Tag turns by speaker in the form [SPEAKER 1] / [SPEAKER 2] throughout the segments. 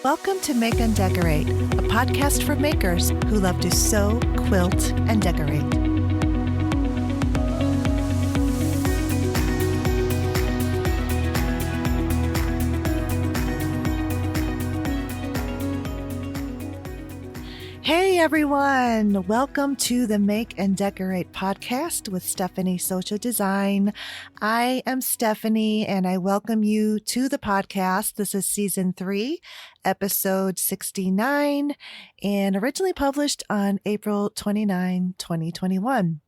[SPEAKER 1] Welcome to Make and Decorate, a podcast for makers who love to sew, quilt, and decorate. Hey everyone, welcome to the Make and Decorate podcast with Stephanie Socha Design. I am Stephanie and I welcome you to the podcast. This is season 3, episode 69, and originally published on April 29, 2021.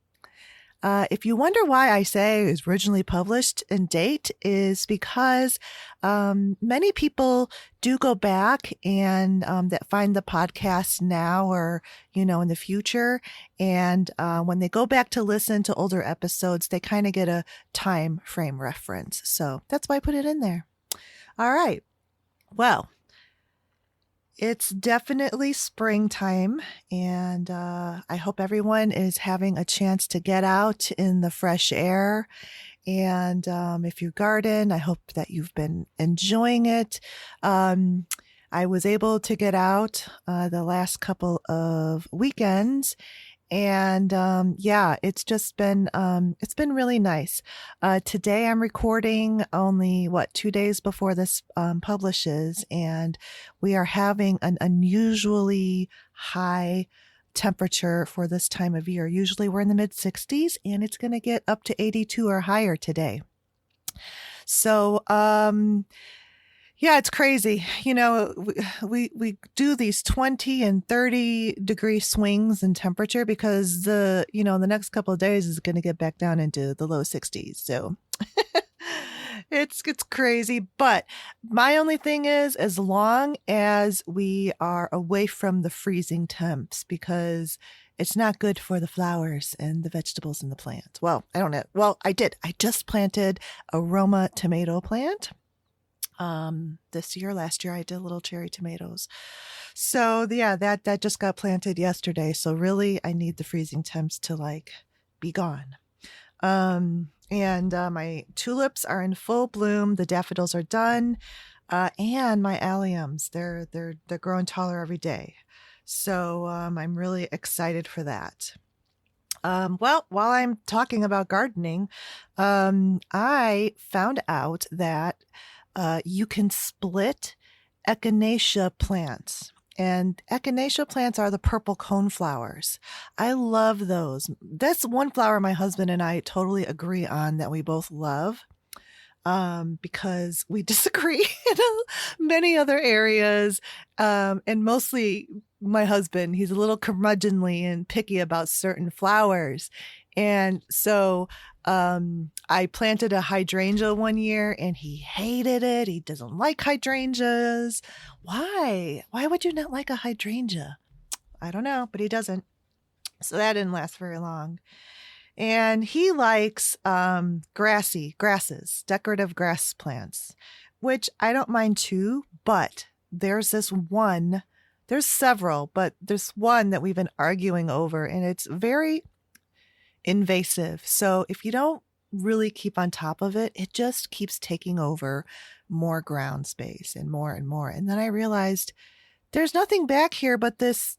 [SPEAKER 1] If you wonder why I say it was originally published in date is because many people do go back and that find the podcast now or, in the future. And when they go back to listen to older episodes, they kind of get a time frame reference. So that's why I put it in there. All right. Well, it's definitely springtime, and I hope everyone is having a chance to get out in the fresh air. And if you garden, I hope that you've been enjoying it. I was able to get out the last couple of weekends. And it's just been it's been really nice. Today I'm recording only 2 days before this publishes, and we are having an unusually high temperature for this time of year. Usually we're in the mid 60s, and it's going to get up to 82 or higher today. So yeah, it's crazy. We do these 20 and 30 degree swings in temperature because the next couple of days is going to get back down into the low 60s. So it's crazy. But my only thing is, as long as we are away from the freezing temps, because it's not good for the flowers and the vegetables and the plants. Well, I don't know. Well, I did. I just planted a Roma tomato plant. This year, last year, I did little cherry tomatoes. So yeah, that just got planted yesterday. So really I need the freezing temps to be gone. And my tulips are in full bloom. The daffodils are done. And my alliums, they're growing taller every day. So, I'm really excited for that. Well, while I'm talking about gardening, I found out that you can split echinacea plants. And echinacea plants are the purple coneflowers. I love those. That's one flower my husband and I totally agree on that we both love, because we disagree in many other areas. And mostly my husband, he's a little curmudgeonly and picky about certain flowers. And so I planted a hydrangea one year and he hated it. He doesn't like hydrangeas. Why? Why would you not like a hydrangea? I don't know, but he doesn't. So that didn't last very long. And he likes grasses, decorative grass plants, which I don't mind too, but there's several, but there's one that we've been arguing over, and it's very invasive. So if you don't really keep on top of it, it just keeps taking over more ground space and more and more. And then I realized there's nothing back here but this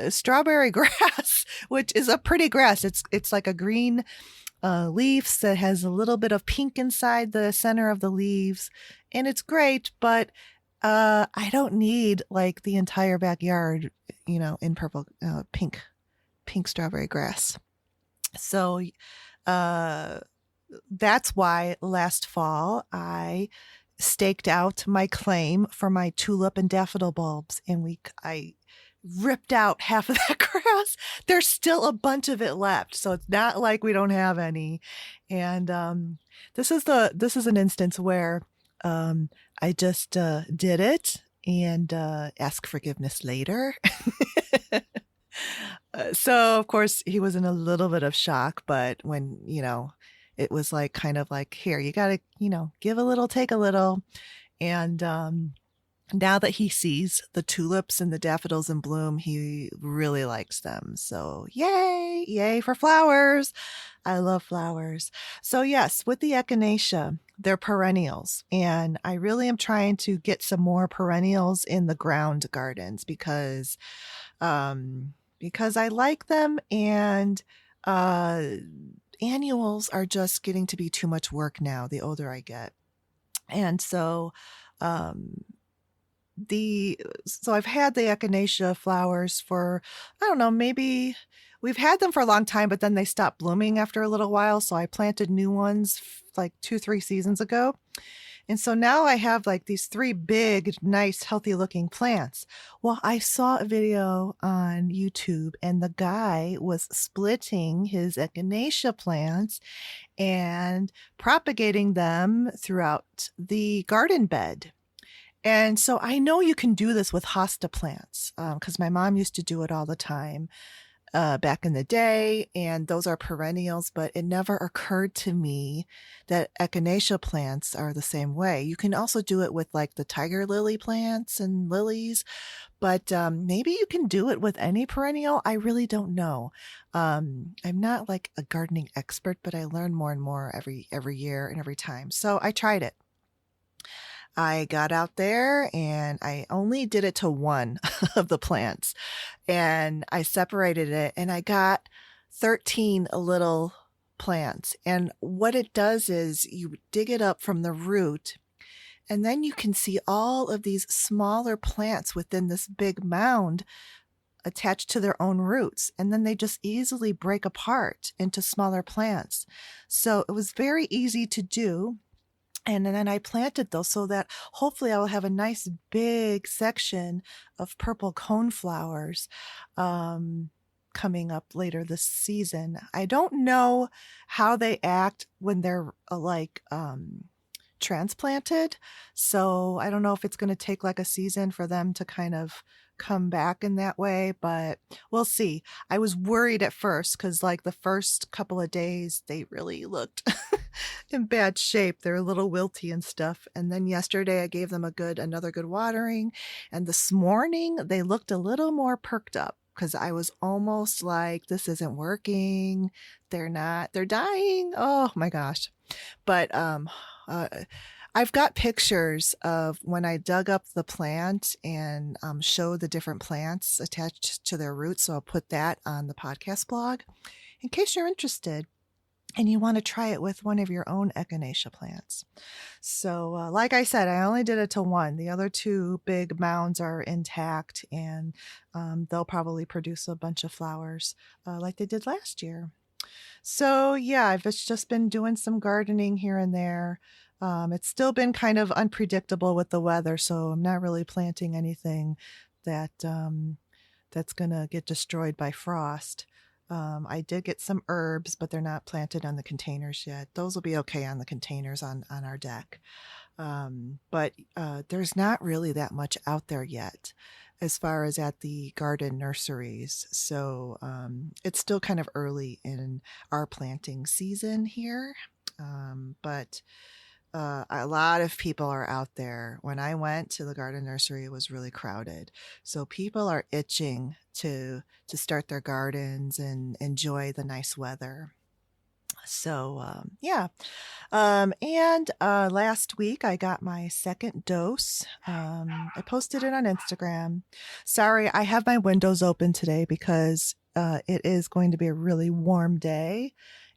[SPEAKER 1] strawberry grass, which is a pretty grass. It's like a green leaves that has a little bit of pink inside the center of the leaves, and it's great, but I don't need the entire backyard, in purple, pink strawberry grass. So that's why last fall I staked out my claim for my tulip and daffodil bulbs, and I ripped out half of that grass. There's still a bunch of it left, so it's not like we don't have any. And this is an instance where I just did it and ask forgiveness later. So of course he was in a little bit of shock, but when, it was here, you got to, give a little, take a little. And now that he sees the tulips and the daffodils in bloom, he really likes them. So yay, yay for flowers. I love flowers. So yes, with the echinacea, they're perennials. And I really am trying to get some more perennials in the ground gardens because I like them, and uh annuals are just getting to be too much work now the older I get. And so um I've had the echinacea flowers for, I don't know, maybe we've had them for a long time, but then they stopped blooming after a little while. So I planted new ones like 2, 3 seasons ago. And so now I have like these 3 big, nice, healthy looking plants. Well, I saw a video on YouTube and the guy was splitting his echinacea plants and propagating them throughout the garden bed. And so I know you can do this with hosta plants because my mom used to do it all the time back in the day, and those are perennials, but it never occurred to me that echinacea plants are the same way. You can also do it with like the tiger lily plants and lilies, but maybe you can do it with any perennial. I really don't know. I'm not like a gardening expert, but I learn more and more every year and every time. So I tried it. I got out there and I only did it to one of the plants, and I separated it and I got 13 little plants. And what it does is you dig it up from the root, and then you can see all of these smaller plants within this big mound attached to their own roots. And then they just easily break apart into smaller plants. So it was very easy to do. And then I planted those so that hopefully I will have a nice big section of purple coneflowers coming up later this season. I don't know how they act when they're transplanted. So I don't know if it's going to take like a season for them to kind of come back in that way, but we'll see. I was worried at first because like the first couple of days they really looked in bad shape. They're a little wilty and stuff. And then yesterday I gave them another good watering, and this morning they looked a little more perked up because I was almost like, this isn't working. They're dying. Oh my gosh. But uh, I've got pictures of when I dug up the plant and showed the different plants attached to their roots. So I'll put that on the podcast blog in case you're interested and you want to try it with one of your own echinacea plants. So like I said, I only did it to one. The other 2 big mounds are intact, and they'll probably produce a bunch of flowers like they did last year. So yeah, I've just been doing some gardening here and there. It's still been kind of unpredictable with the weather, so I'm not really planting anything that's gonna get destroyed by frost. I did get some herbs, but they're not planted on the containers yet. Those will be okay on the containers on our deck. But there's not really that much out there yet as far as at the garden nurseries. So it's still kind of early in our planting season here. But a lot of people are out there. When I went to the garden nursery, it was really crowded. So people are itching to start their gardens and enjoy the nice weather. So yeah. And last week I got my second dose. I posted it on Instagram. Sorry, I have my windows open today because it is going to be a really warm day,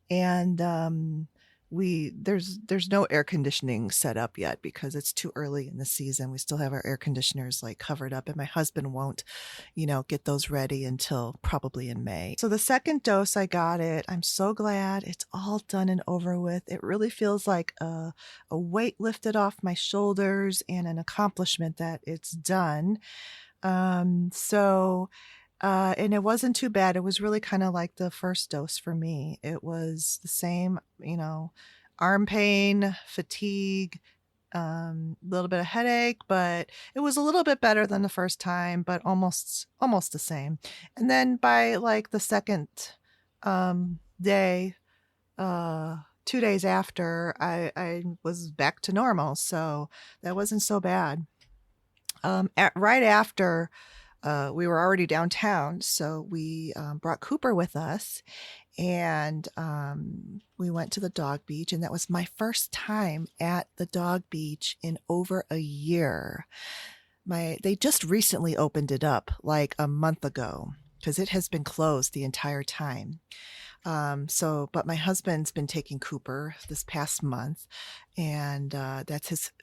[SPEAKER 1] and there's no air conditioning set up yet because it's too early in the season. We still have our air conditioners like covered up, and my husband won't, get those ready until probably in May. So the second dose, I got it. I'm so glad it's all done and over with. It really feels like a weight lifted off my shoulders and an accomplishment that it's done. And it wasn't too bad. It was really kind of like the first dose for me. It was the same, arm pain, fatigue, little bit of headache, but it was a little bit better than the first time, but almost the same. And then by like the second day, 2 days after, I was back to normal. So that wasn't so bad. Right after we were already downtown, so we brought Cooper with us, and we went to the dog beach, and that was my first time at the dog beach in over a year. They just recently opened it up like a month ago because it has been closed the entire time. But my husband's been taking Cooper this past month, and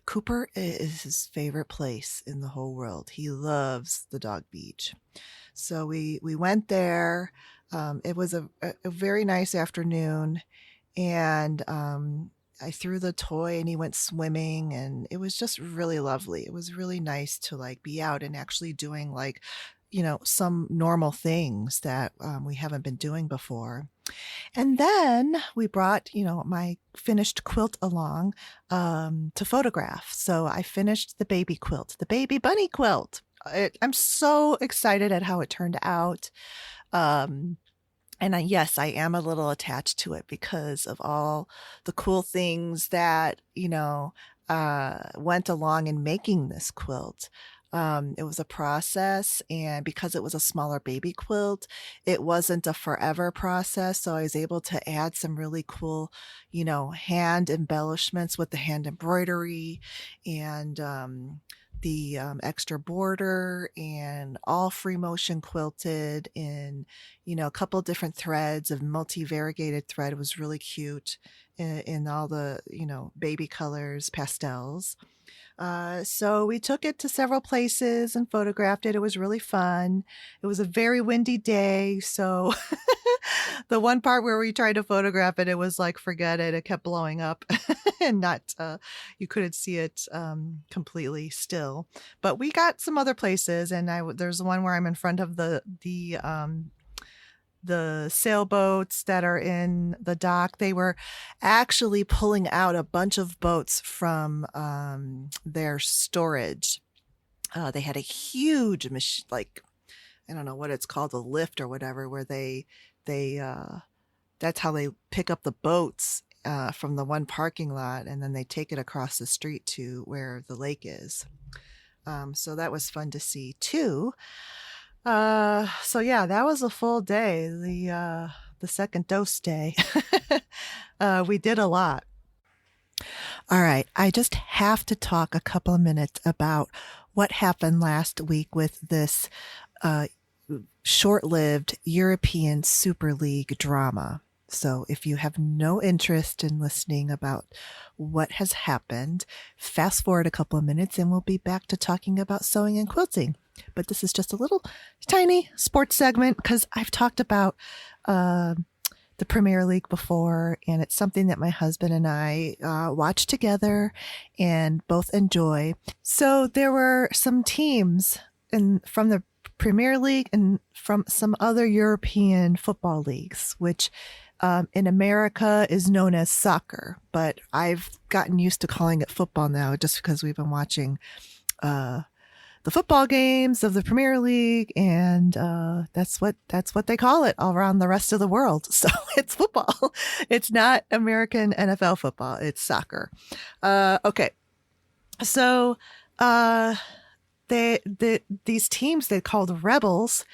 [SPEAKER 1] Cooper is his favorite place in the whole world. He loves the dog beach. So we went there. It was a very nice afternoon, and I threw the toy and he went swimming, and it was just really lovely. It was really nice to like be out and actually doing like, some normal things that we haven't been doing before. And then we brought, my finished quilt along to photograph. So I finished the baby quilt, the baby bunny quilt. I'm so excited at how it turned out. Yes, I am a little attached to it because of all the cool things that, went along in making this quilt. It was a process, and because it was a smaller baby quilt, it wasn't a forever process. So I was able to add some really cool, hand embellishments with the hand embroidery and the extra border, and all free motion quilted in, a couple different threads of multi-variegated thread. It was really cute in all the, baby colors, pastels. So we took it to several places and photographed it. It was really fun. It was a very windy day. So the one part where we tried to photograph it, it was like, forget it. It kept blowing up and you couldn't see it completely still. But we got some other places, and there's one where I'm in front of the sailboats that are in the dock. They were actually pulling out a bunch of boats from their storage. They had a huge machine, like, I don't know what it's called, a lift or whatever, where they that's how they pick up the boats from the one parking lot, and then they take it across the street to where the lake is. So that was fun to see too. So yeah, that was a full day. The second dose day. We did a lot. All right. I just have to talk a couple of minutes about what happened last week with this, short-lived European Super League drama. So if you have no interest in listening about what has happened, fast forward a couple of minutes and we'll be back to talking about sewing and quilting. But this is just a little tiny sports segment because I've talked about the Premier League before, and it's something that my husband and I watch together and both enjoy. So there were some teams from the Premier League and from some other European football leagues, which in America is known as soccer, but I've gotten used to calling it football now just because we've been watching the football games of the Premier League, and that's what they call it all around the rest of the world. So it's football. It's not American NFL football. It's soccer. Okay. So these teams they called Rebels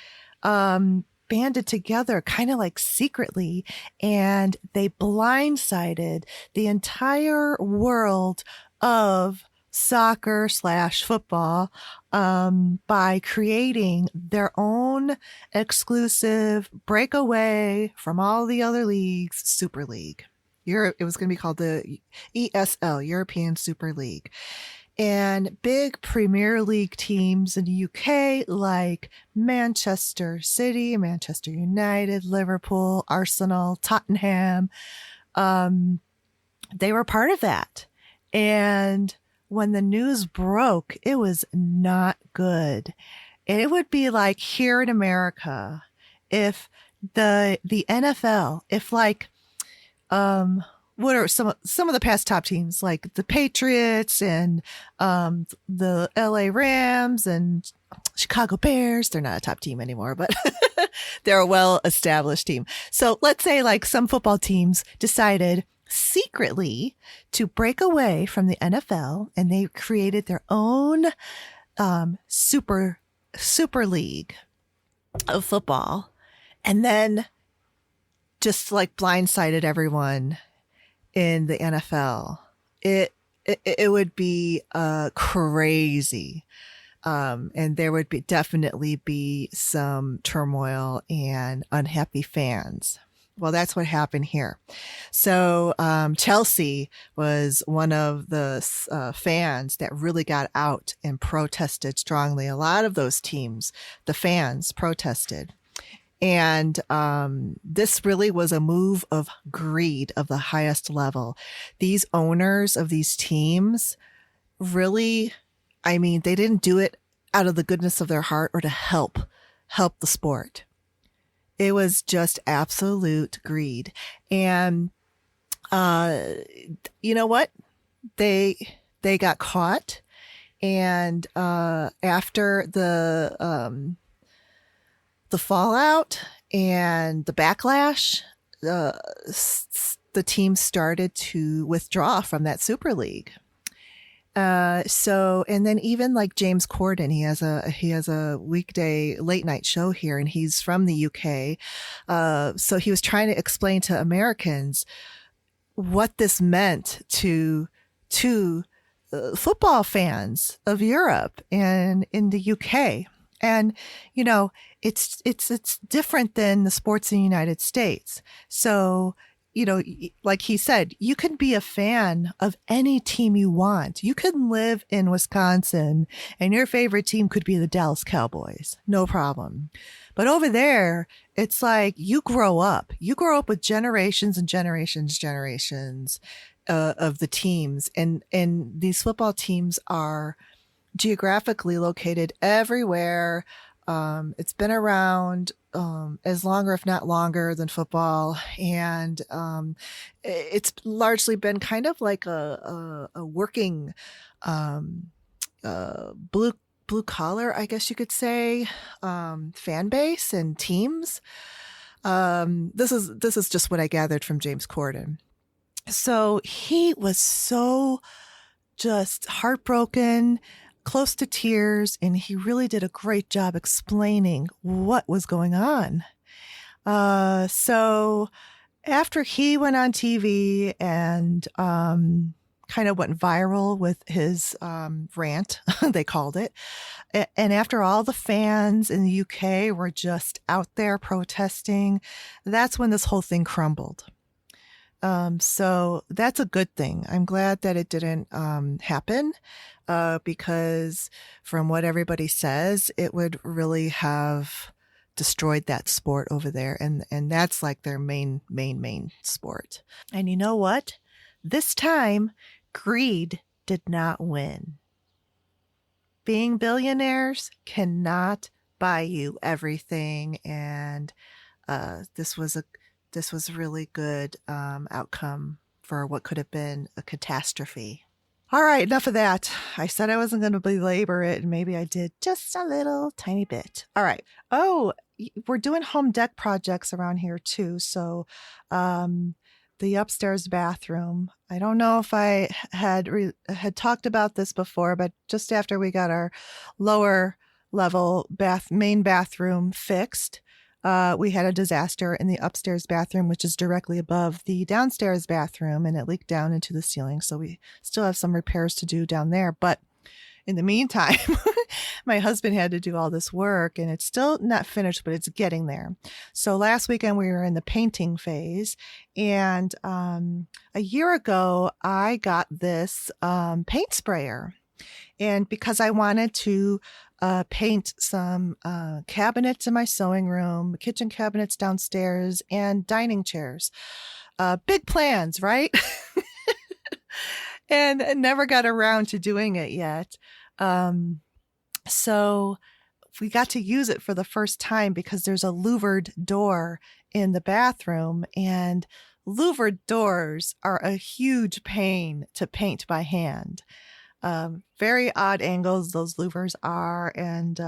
[SPEAKER 1] banded together kind of like secretly, and they blindsided the entire world of soccer/football by creating their own exclusive breakaway from all the other leagues Super League. It was going to be called the ESL, European Super League. And big Premier League teams in the UK like Manchester City, Manchester United, Liverpool, Arsenal, Tottenham, they were part of that. And when the news broke, it was not good. It would be like here in America, if the NFL, if like, what are some of the past top teams like the Patriots and the LA Rams and Chicago Bears? They're not a top team anymore, but they're a well-established team. So let's say like some football teams decided secretly to break away from the NFL, and they created their own super league of football, and then just like blindsided everyone in the NFL, it would be crazy. And there would definitely be some turmoil and unhappy fans. Well, that's what happened here. So Chelsea was one of the fans that really got out and protested strongly. A lot of those teams, the fans protested. And this really was a move of greed of the highest level. These owners of these teams really, I mean, they didn't do it out of the goodness of their heart or to help the sport. It was just absolute greed. And you know what? They got caught. And after the fallout and the backlash, the team started to withdraw from that Super League. And then even like James Corden, he has a weekday late night show here, and he's from the UK. So he was trying to explain to Americans what this meant to football fans of Europe and in the UK. And, you know, it's different than the sports in the United States. So, you know, like he said, you can be a fan of any team you want. You can live in Wisconsin and your favorite team could be the Dallas Cowboys. No problem. But over there, it's like you grow up with generations and generations of the teams. And these football teams are geographically located everywhere. It's been around as long or if not longer than football. And it's largely been kind of like a working blue collar, I guess you could say, fan base and teams. This is just what I gathered from James Corden. So he was so just heartbroken, close to tears, and he really did a great job explaining what was going on. So after he went on TV and kind of went viral with his rant, they called it, and after all the fans in the UK were just out there protesting, that's when this whole thing crumbled. So that's a good thing. I'm glad that it didn't happen because from what everybody says, it would really have destroyed that sport over there. And that's like their main sport. And you know what? This time, greed did not win. Being billionaires cannot buy you everything. And this was a really good outcome for what could have been a catastrophe. All right, enough of that. I said I wasn't going to belabor it, and maybe I did just a little tiny bit. All right. Oh, we're doing home deck projects around here too. So the upstairs bathroom, I don't know if I had talked about this before, but just after we got our lower level main bathroom fixed, we had a disaster in the upstairs bathroom, which is directly above the downstairs bathroom, and it leaked down into the ceiling. So we still have some repairs to do down there. But in the meantime, my husband had to do all this work, and it's still not finished, but it's getting there. So last weekend we were in the painting phase, and a year ago I got this paint sprayer. And because I wanted to paint some cabinets in my sewing room, kitchen cabinets downstairs, and dining chairs. Big plans, right? And never got around to doing it yet. So we got to use it for the first time because there's a louvered door in the bathroom, and louvered doors are a huge pain to paint by hand. Very odd angles those louvers are, and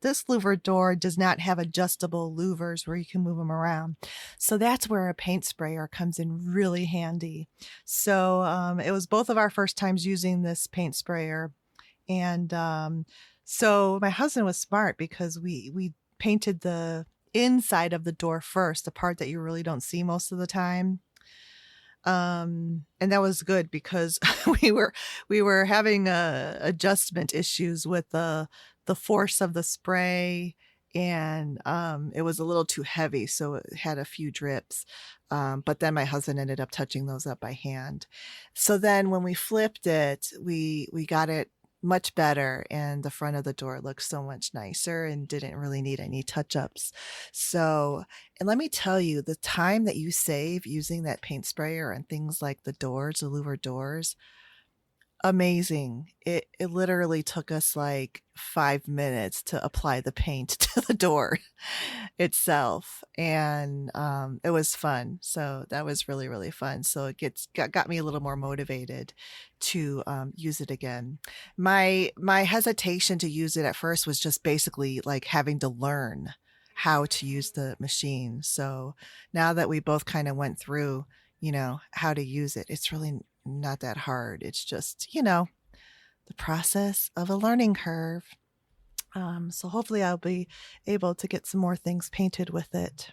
[SPEAKER 1] this louvered door does not have adjustable louvers where you can move them around. So that's where a paint sprayer comes in really handy. So it was both of our first times using this paint sprayer, and So my husband was smart because we painted the inside of the door first, the part that you really don't see most of the time. And that was good because we were we were having adjustment issues with the force of the spray, and it was a little too heavy, so it had a few drips. But then my husband ended up touching those up by hand. So then when we flipped it, we got it much better, and the front of the door looked so much nicer and didn't really need any touch ups. So, and let me tell you, the time that you save using that paint sprayer on things like the doors, the louver doors, amazing. It literally took us like 5 minutes to apply the paint to the door itself, and it was fun. So that was really really fun. So got me a little more motivated to use it again. My hesitation to use it at first was just basically like having to learn how to use the machine. So now that we both kind of went through, how to use it, it's really not that hard. It's just, the process of a learning curve. So hopefully I'll be able to get some more things painted with it.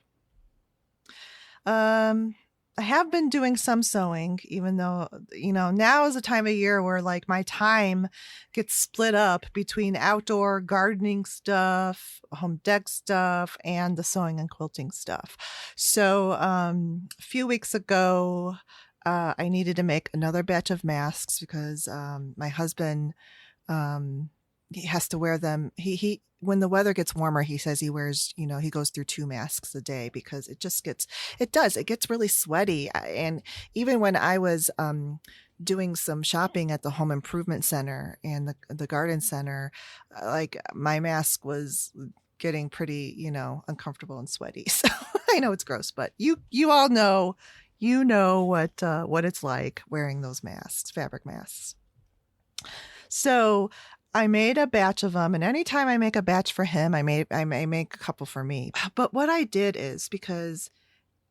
[SPEAKER 1] I have been doing some sewing, even though, now is a time of year where like my time gets split up between outdoor gardening stuff, home dec stuff, and the sewing and quilting stuff. So a few weeks ago, I needed to make another batch of masks because my husband, he has to wear them. He when the weather gets warmer, he says he wears, he goes through 2 masks a day because it gets really sweaty. And even when I was doing some shopping at the home improvement center and the garden center, like my mask was getting pretty, uncomfortable and sweaty. So I know it's gross, but you all know, what it's like wearing those masks, fabric masks. So I made a batch of them, and anytime I make a batch for him, I may make a couple for me. But what I did is, because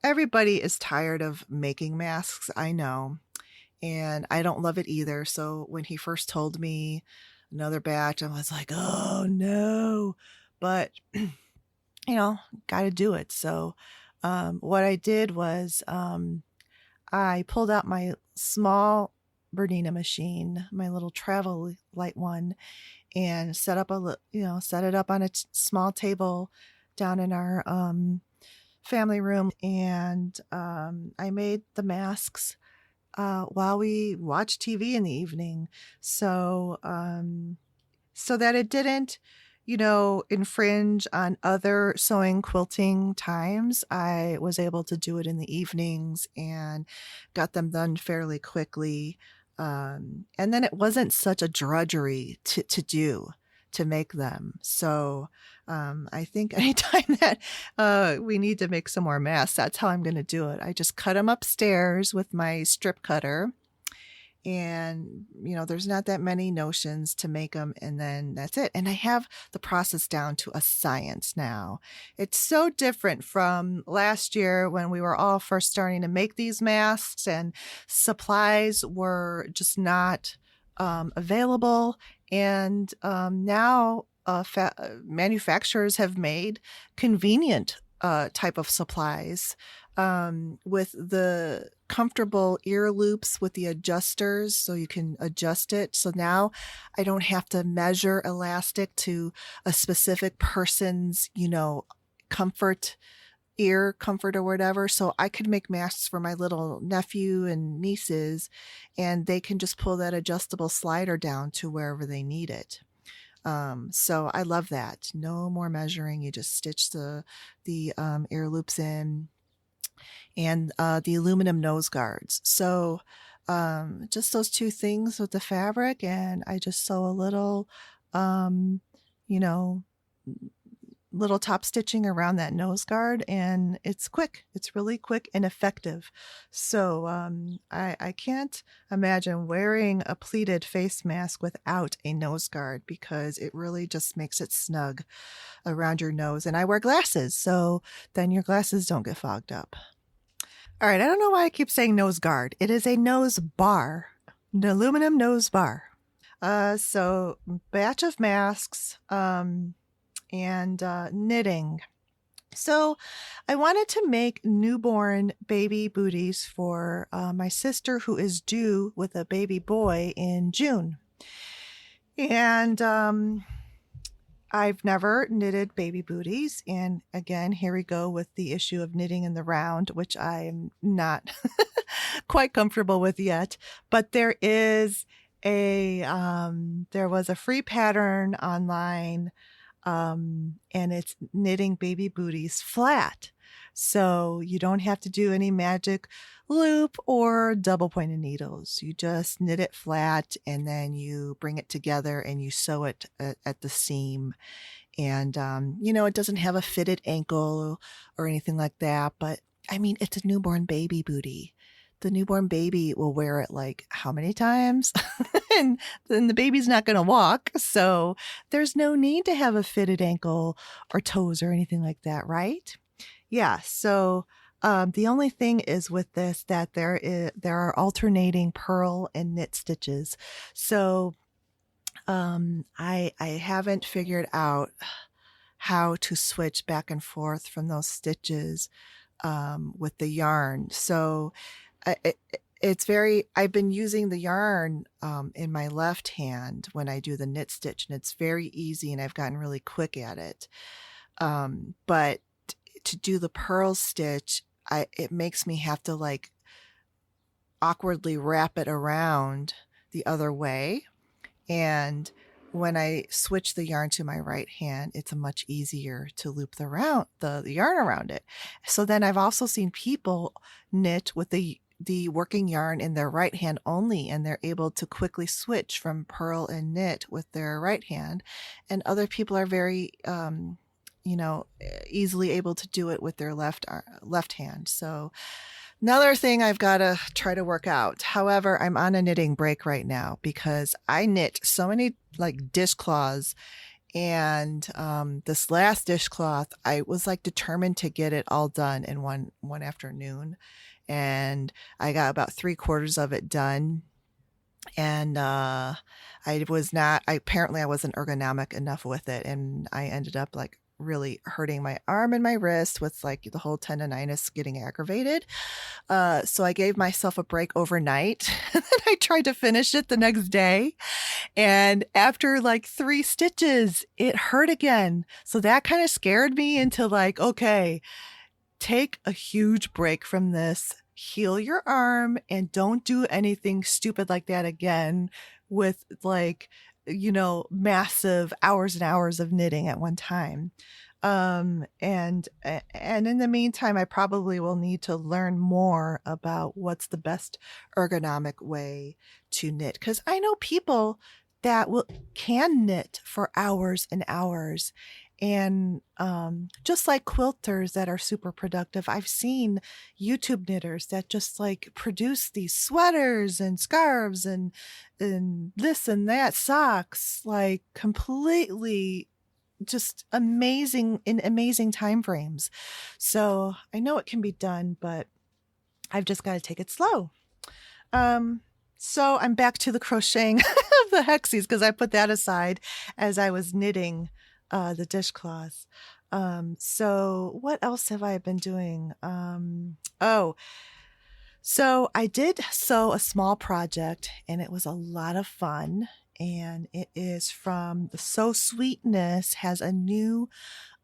[SPEAKER 1] everybody is tired of making masks, I know, and I don't love it either. So when he first told me another batch, I was like, oh no. But got to do it. So what I did was I pulled out my small Bernina machine, my little travel light one, and set it up on a small table down in our family room. And I made the masks while we watched TV in the evening. So that it didn't, infringe on other sewing quilting times. I was able to do it in the evenings and got them done fairly quickly. And then it wasn't such a drudgery to make them. So I think anytime that we need to make some more masks, that's how I'm going to do it. I just cut them upstairs with my strip cutter. And, there's not that many notions to make them, and then that's it. And I have the process down to a science now. It's so different from last year when we were all first starting to make these masks and supplies were just not available. And now manufacturers have made convenient type of supplies with the comfortable ear loops with the adjusters so you can adjust it. So now I don't have to measure elastic to a specific person's, ear comfort or whatever. So I could make masks for my little nephew and nieces, and they can just pull that adjustable slider down to wherever they need it. So I love that. No more measuring. You just stitch the ear loops in, and the aluminum nose guards. So just those two things with the fabric, and I just sew a little, little top stitching around that nose guard, and it's quick. It's really quick and effective. So I can't imagine wearing a pleated face mask without a nose guard because it really just makes it snug around your nose. And I wear glasses, so then your glasses don't get fogged up. All right, I don't know why I keep saying nose guard. It is a nose bar, an aluminum nose bar. So batch of masks, and knitting. So I wanted to make newborn baby booties for my sister who is due with a baby boy in June. And I've never knitted baby booties. And again, here we go with the issue of knitting in the round, which I am not quite comfortable with yet. But there is there was a free pattern online, and it's knitting baby booties flat. So you don't have to do any magic loop or double pointed needles. You just knit it flat and then you bring it together and you sew it at the seam. And, it doesn't have a fitted ankle or anything like that, but I mean, it's a newborn baby booty. The newborn baby will wear it like how many times? And then the baby's not going to walk. So there's no need to have a fitted ankle or toes or anything like that, right? Yeah. So the only thing is with this that there are alternating purl and knit stitches. So I haven't figured out how to switch back and forth from those stitches with the yarn. So I've been using the yarn in my left hand when I do the knit stitch, and it's very easy and I've gotten really quick at it. But to do the purl stitch, it makes me have to like awkwardly wrap it around the other way. And when I switch the yarn to my right hand, it's much easier to loop the yarn around it. So then I've also seen people knit with the working yarn in their right hand only, and they're able to quickly switch from purl and knit with their right hand. And other people are very, easily able to do it with their left hand. So another thing I've got to try to work out. However, I'm on a knitting break right now because I knit so many like dishcloths. And this last dishcloth, I was like determined to get it all done in one afternoon. And I got about 3/4 of it done. And apparently I wasn't ergonomic enough with it. And I ended up like really hurting my arm and my wrist with like the whole tendonitis getting aggravated. So I gave myself a break overnight. And then I tried to finish it the next day. And after like 3 stitches, it hurt again. So that kind of scared me into like, okay, take a huge break from this, heal your arm, and don't do anything stupid like that again with like, massive hours and hours of knitting at one time. And in the meantime, I probably will need to learn more about what's the best ergonomic way to knit. Because I know people that can knit for hours and hours. And just like quilters that are super productive, I've seen YouTube knitters that just like produce these sweaters and scarves and this and that, socks, like completely just amazing in amazing time frames. So I know it can be done, but I've just got to take it slow. So I'm back to the crocheting of the hexies because I put that aside as I was knitting the dishcloths. So what else have I been doing? So I did sew a small project and it was a lot of fun. And it is from the So Sweetness has a new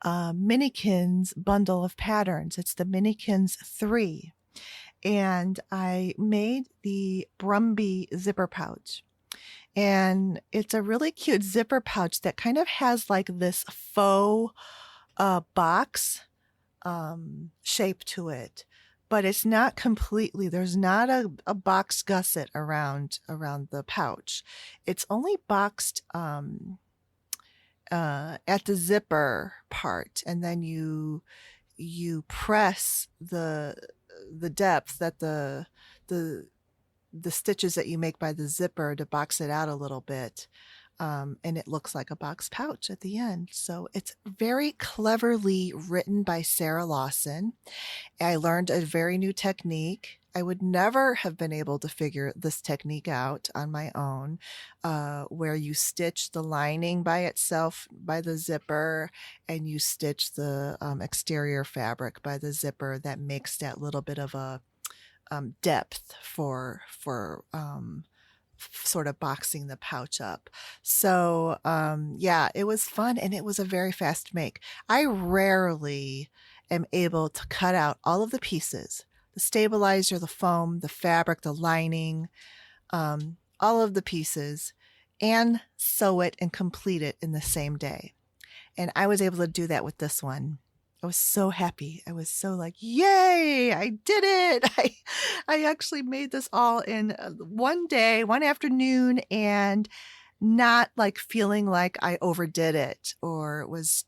[SPEAKER 1] Minikins bundle of patterns. It's the Minikins 3. And I made the Brumby zipper pouch. And it's a really cute zipper pouch that kind of has like this faux box shape to it. But it's not completely, there's not a box gusset around the pouch. It's only boxed at the zipper part. And then you press the depth that the stitches that you make by the zipper to box it out a little bit. And it looks like a box pouch at the end. So it's very cleverly written by Sarah Lawson. I learned a very new technique I would never have been able to figure this technique out on my own, where you stitch the lining by itself by the zipper, and you stitch the exterior fabric by the zipper. That makes that little bit of a depth for sort of boxing the pouch up. So yeah, it was fun, and it was a very fast make. I rarely am able to cut out all of the pieces, the stabilizer, the foam, the fabric, the lining, all of the pieces, and sew it and complete it in the same day. And I was able to do that with this one. I was so happy. I was so like, yay, I did it. I actually made this all in one day, one afternoon, and not like feeling like I overdid it or was,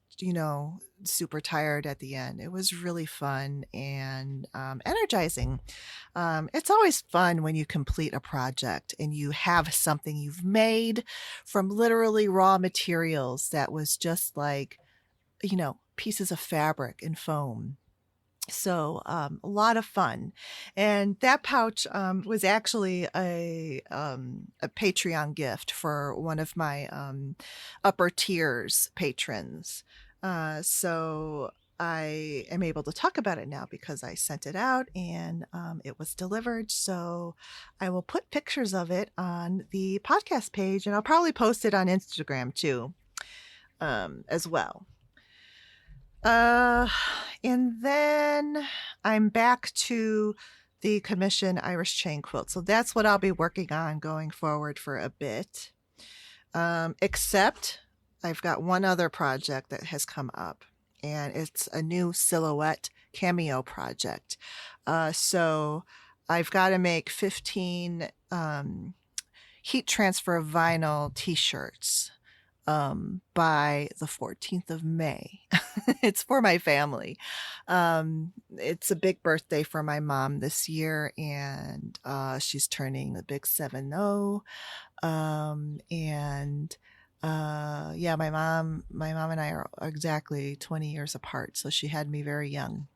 [SPEAKER 1] super tired at the end. It was really fun and energizing. It's always fun when you complete a project and you have something you've made from literally raw materials that was just like, pieces of fabric and foam. So a lot of fun. And that pouch was actually a Patreon gift for one of my upper tiers patrons. So I am able to talk about it now because I sent it out and it was delivered. So I will put pictures of it on the podcast page, and I'll probably post it on Instagram too, as well. And then I'm back to the commission Irish chain quilt. So that's what I'll be working on going forward for a bit. Except I've got one other project that has come up, and it's a new silhouette cameo project. So I've got to make 15 heat transfer vinyl t-shirts by the 14th of May. It's for my family. It's a big birthday for my mom this year, and she's turning the big 7-0. And yeah, my mom and I are exactly 20 years apart, so she had me very young.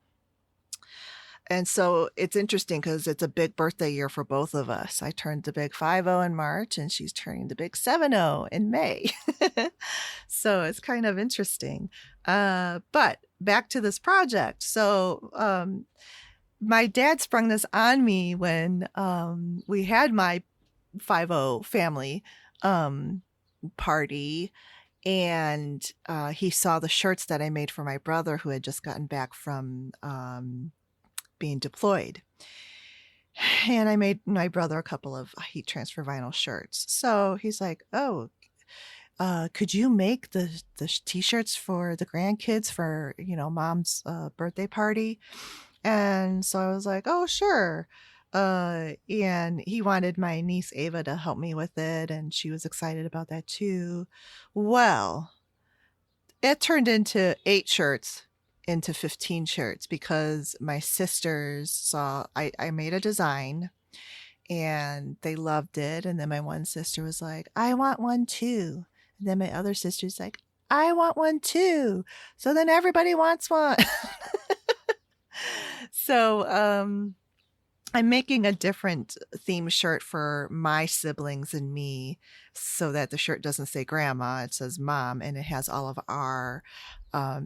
[SPEAKER 1] And so it's interesting because it's a big birthday year for both of us. I turned the big 50 in March, and she's turning the big 70 in May. So it's kind of interesting. But back to this project. So my dad sprung this on me when we had my 50 family party. And he saw the shirts that I made for my brother, who had just gotten back from being deployed. And I made my brother a couple of heat transfer vinyl shirts. So he's like, oh, could you make the t-shirts for the grandkids for, mom's birthday party? And so I was like, oh, sure. And he wanted my niece Ava to help me with it, and she was excited about that too. Well, it turned into 8 shirts into 15 shirts because my sisters saw I made a design and they loved it. And then my one sister was like, I want one too. And then my other sister's like, I want one too. So then everybody wants one. So I'm making a different theme shirt for my siblings and me so that the shirt doesn't say grandma, it says mom, and it has all of our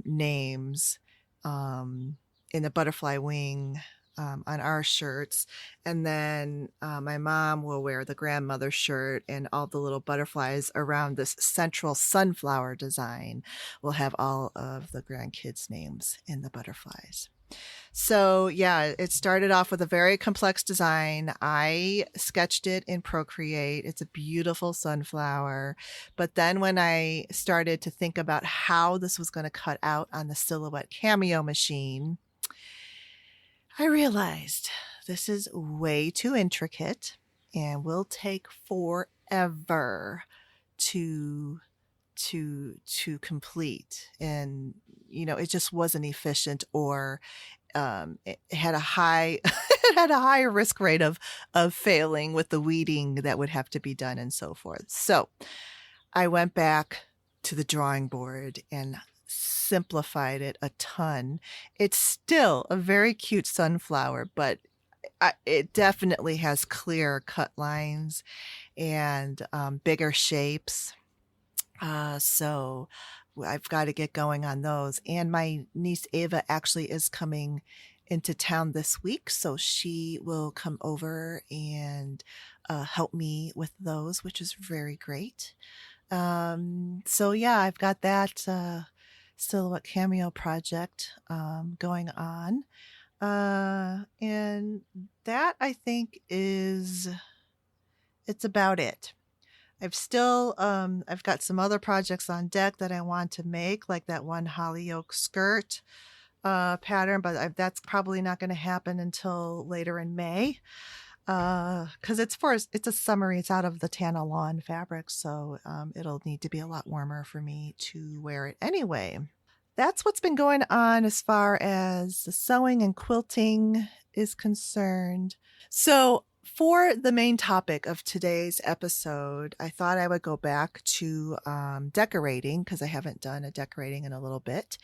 [SPEAKER 1] names in the butterfly wing on our shirts. And then my mom will wear the grandmother shirt, and all the little butterflies around this central sunflower design will have all of the grandkids' names in the butterflies. So yeah, it started off with a very complex design. I sketched it in Procreate. It's a beautiful sunflower. But then when I started to think about how this was going to cut out on the Silhouette Cameo machine, I realized this is way too intricate and will take forever to complete. And, it just wasn't efficient, or it had a high it had a high risk rate of failing with the weeding that would have to be done and so forth. So I went back to the drawing board and simplified it a ton. It's still a very cute sunflower, but it definitely has clear cut lines and bigger shapes. So I've got to get going on those. And my niece Ava actually is coming into town this week, so she will come over and help me with those, which is very great. So yeah, I've got that silhouette cameo project going on. And that I think it's about it. I've got some other projects on deck that I want to make, like that one Hollyoak skirt pattern, but that's probably not going to happen until later in May. Because it's a summery, it's out of the Tana lawn fabric, so it'll need to be a lot warmer for me to wear it anyway. That's what's been going on as far as the sewing and quilting is concerned. So for the main topic of today's episode, I thought I would go back to decorating, because I haven't done a decorating in a little bit.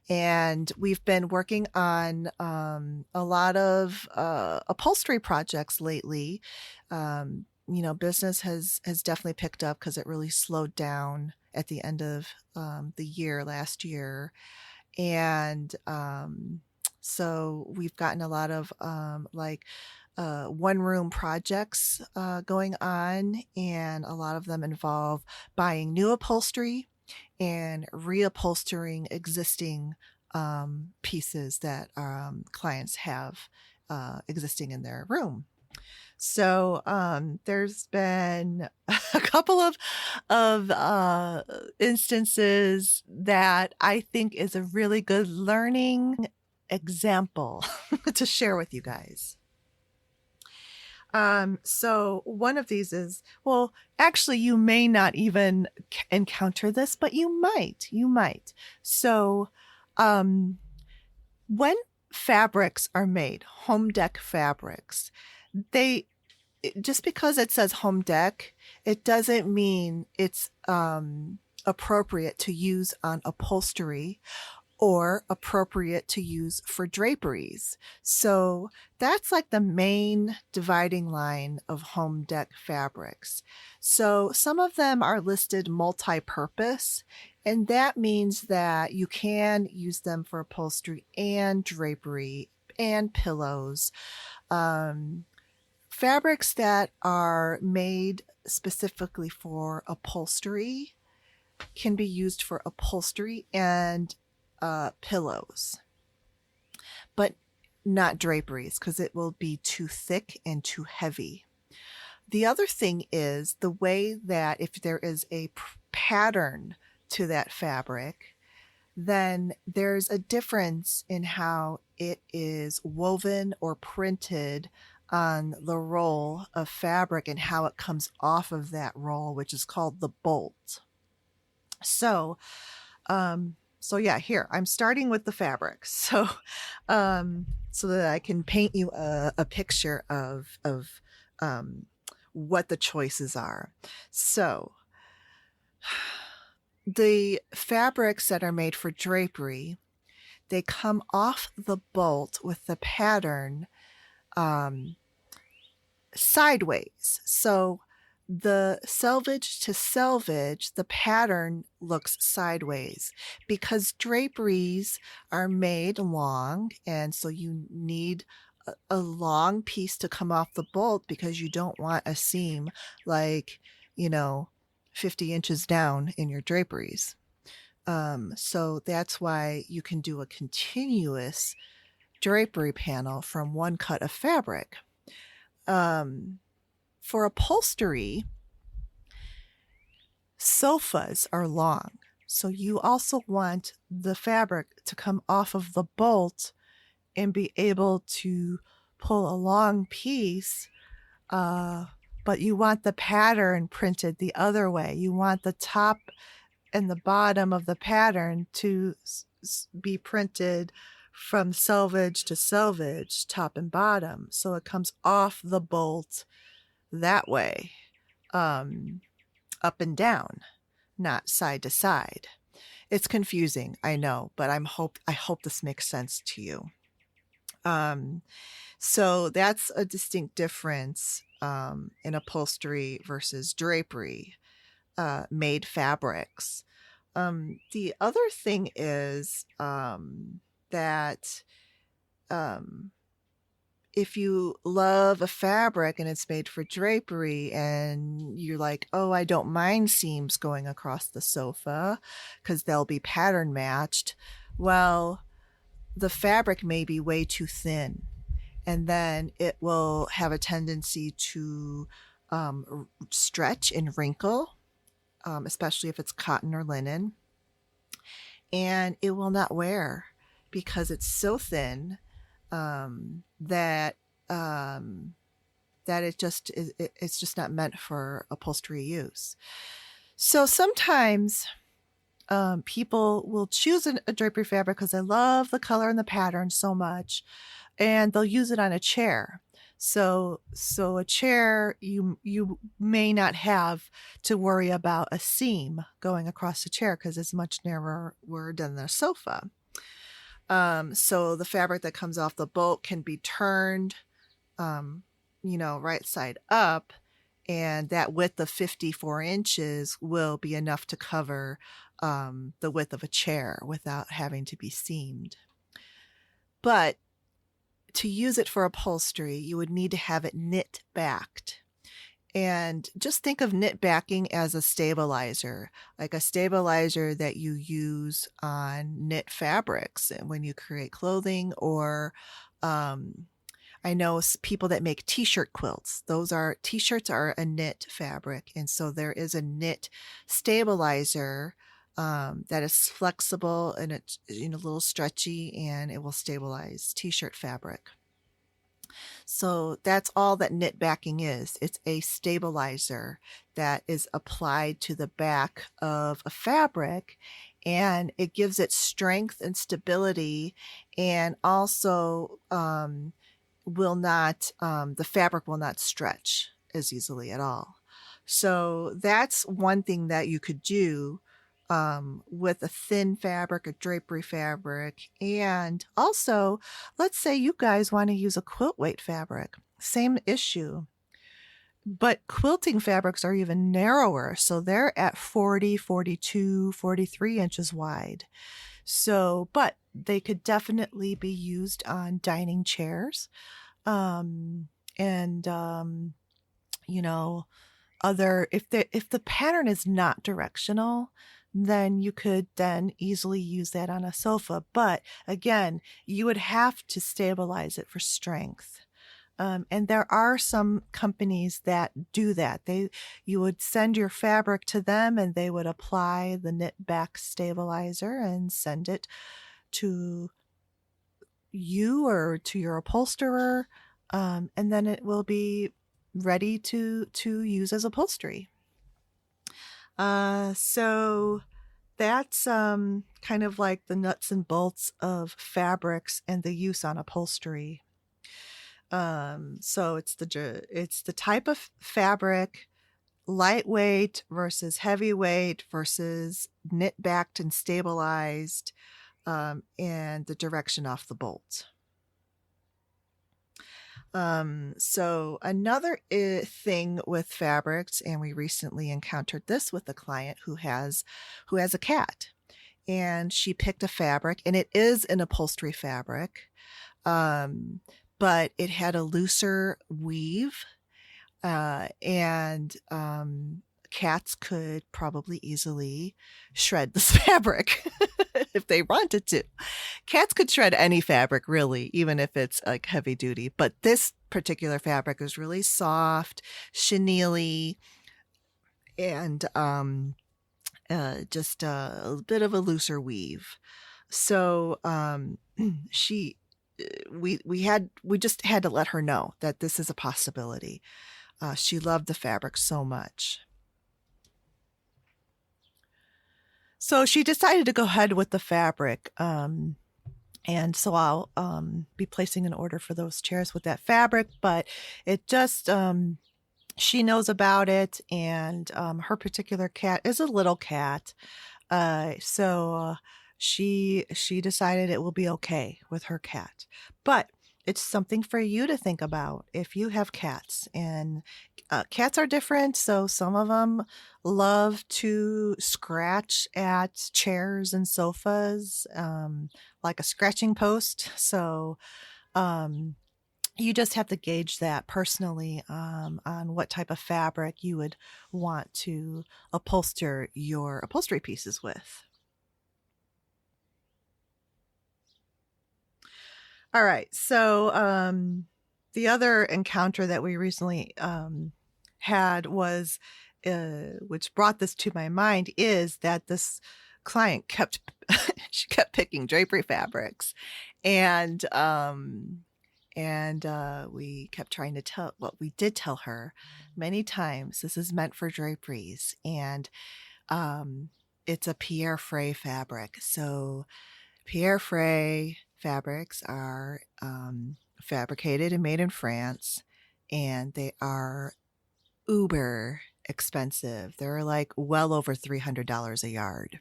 [SPEAKER 1] And we've been working on a lot of upholstery projects lately. Business has definitely picked up because it really slowed down at the end of the year last year. And so we've gotten a lot of one room projects going on, and a lot of them involve buying new upholstery and reupholstering existing pieces that clients have existing in their room. So there's been a couple of instances that I think is a really good learning example to share with you guys. So one of these is, well, actually you may not even encounter this, but you might. So, when fabrics are made, home deck fabrics, just because it says home deck, it doesn't mean it's, appropriate to use on upholstery or appropriate to use for draperies. So that's like the main dividing line of home deck fabrics. So some of them are listed multi-purpose, and that means that you can use them for upholstery and drapery and pillows. Fabrics that are made specifically for upholstery can be used for upholstery and pillows, but not draperies, because it will be too thick and too heavy. The other thing is the way that if there is a pattern to that fabric, then there's a difference in how it is woven or printed on the roll of fabric and how it comes off of that roll, which is called the bolt. So yeah, here I'm starting with the fabric. So that I can paint you a picture of what the choices are. So the fabrics that are made for drapery, they come off the bolt with the pattern sideways. So the selvage to selvage, the pattern looks sideways because draperies are made long, and so you need a long piece to come off the bolt because you don't want a seam 50 inches down in your draperies. So that's why you can do a continuous drapery panel from one cut of fabric. For upholstery, sofas are long. So you also want the fabric to come off of the bolt and be able to pull a long piece, but you want the pattern printed the other way. You want the top and the bottom of the pattern to be printed from selvage to selvage, top and bottom. So it comes off the bolt that way, up and down, not side to side. It's confusing, I know, but I hope this makes sense to you. So that's a distinct difference in upholstery versus drapery made fabrics. The other thing is that um, if you love a fabric and it's made for drapery and you're like, oh, I don't mind seams going across the sofa because they'll be pattern matched, well, the fabric may be way too thin, and then it will have a tendency to stretch and wrinkle, especially if it's cotton or linen, and it will not wear because it's so thin that it's just not meant for upholstery use. So sometimes people will choose a drapery fabric because they love the color and the pattern so much, and they'll use it on a chair. So a chair, you may not have to worry about a seam going across the chair because it's much narrower than the sofa. So the fabric that comes off the bolt can be turned, right side up, and that width of 54 inches will be enough to cover the width of a chair without having to be seamed. But to use it for upholstery, you would need to have it knit backed. And just think of knit backing as a stabilizer, like a stabilizer that you use on knit fabrics when you create clothing, or I know people that make t-shirt quilts. T-shirts are a knit fabric. And so there is a knit stabilizer that is flexible, and it's a little stretchy, and it will stabilize t-shirt fabric. So that's all that knit backing is. It's a stabilizer that is applied to the back of a fabric, and it gives it strength and stability, and also the fabric will not stretch as easily at all. So that's one thing that you could do with a thin fabric, a drapery fabric. And also, let's say you guys want to use a quilt weight fabric. Same issue. But quilting fabrics are even narrower. So they're at 40, 42, 43 inches wide. So, but they could definitely be used on dining chairs. If the pattern is not directional, then you could then easily use that on a sofa. But again, you would have to stabilize it for strength. And there are some companies that do that. You would send your fabric to them, and they would apply the knit back stabilizer and send it to you or to your upholsterer, and then it will be ready to use as upholstery. So that's kind of like the nuts and bolts of fabrics and the use on upholstery. So it's the type of fabric, lightweight versus heavyweight versus knit backed and stabilized, and the direction off the bolt. So another thing with fabrics, and we recently encountered this with a client who has a cat, and she picked a fabric, and it is an upholstery fabric, but it had a looser weave, and cats could probably easily shred this fabric if they wanted to. Cats could shred any fabric, really, even if it's like heavy duty. But this particular fabric is really soft, chenille, and just a bit of a looser weave. So we just had to let her know that this is a possibility. She loved the fabric so much. So she decided to go ahead with the fabric. And so I'll be placing an order for those chairs with that fabric, but it just, she knows about it, and her particular cat is a little cat. So she decided it will be okay with her cat. But it's something for you to think about if you have cats. And cats are different. So some of them love to scratch at chairs and sofas, like a scratching post. So um, you just have to gauge that personally, on what type of fabric you would want to upholster your upholstery pieces with. All right. So the other encounter that we recently had was, which brought this to my mind, is that this client kept she kept picking drapery fabrics, and we kept trying to tell, well, we did tell her many times, this is meant for draperies, and um, it's a Pierre Frey fabric. So Pierre Frey fabrics are fabricated and made in France, and they are uber expensive. They're like well over $300 a yard.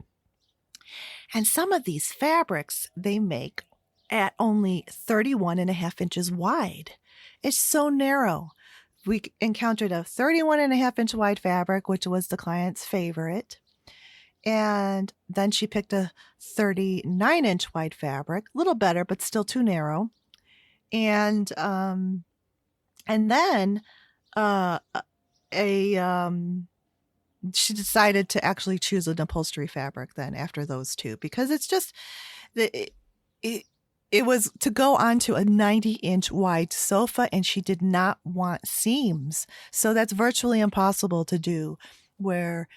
[SPEAKER 1] And some of these fabrics they make at only 31 and a half inches wide. It's so narrow. We encountered a 31 and a half inch wide fabric, which was the client's favorite. And then she picked a 39-inch wide fabric, a little better, but still too narrow. And then uh, she decided to actually choose an upholstery fabric then after those two, because it's just it, it it was to go onto a 90-inch wide sofa, and she did not want seams. So that's virtually impossible to do, where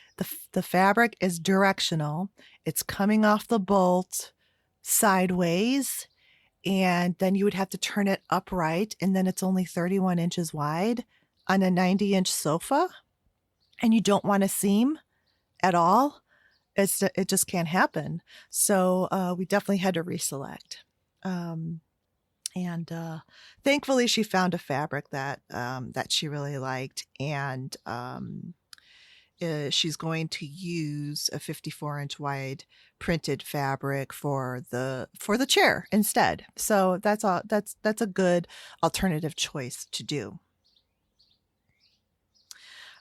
[SPEAKER 1] the fabric is directional. It's coming off the bolt sideways, and then you would have to turn it upright, and then it's only 31 inches wide on a 90-inch sofa, and you don't want a seam at all. It just can't happen. So we definitely had to reselect. And thankfully she found a fabric that she really liked, and she's going to use a 54-inch wide printed fabric for the chair instead. So that's a good alternative choice to do.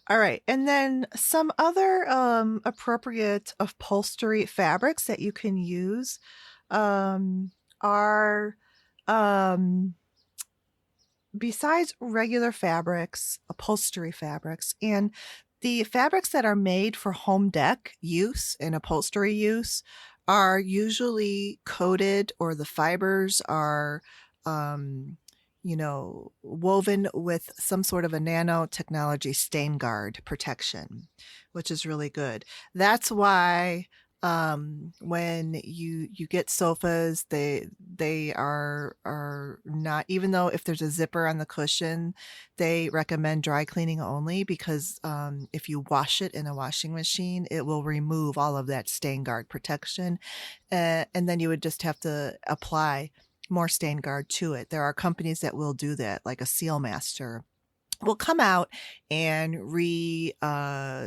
[SPEAKER 1] All right, and then some other appropriate upholstery fabrics that you can use are, besides regular fabrics, upholstery fabrics, and the fabrics that are made for home deck use and upholstery use are usually coated, or the fibers are woven with some sort of a nanotechnology stain guard protection, which is really good. That's why when you get sofas, they are not, even though if there's a zipper on the cushion, they recommend dry cleaning only, because if you wash it in a washing machine, it will remove all of that stain guard protection, and then you would just have to apply more stain guard to it. There are companies that will do that, like a Seal Master will come out and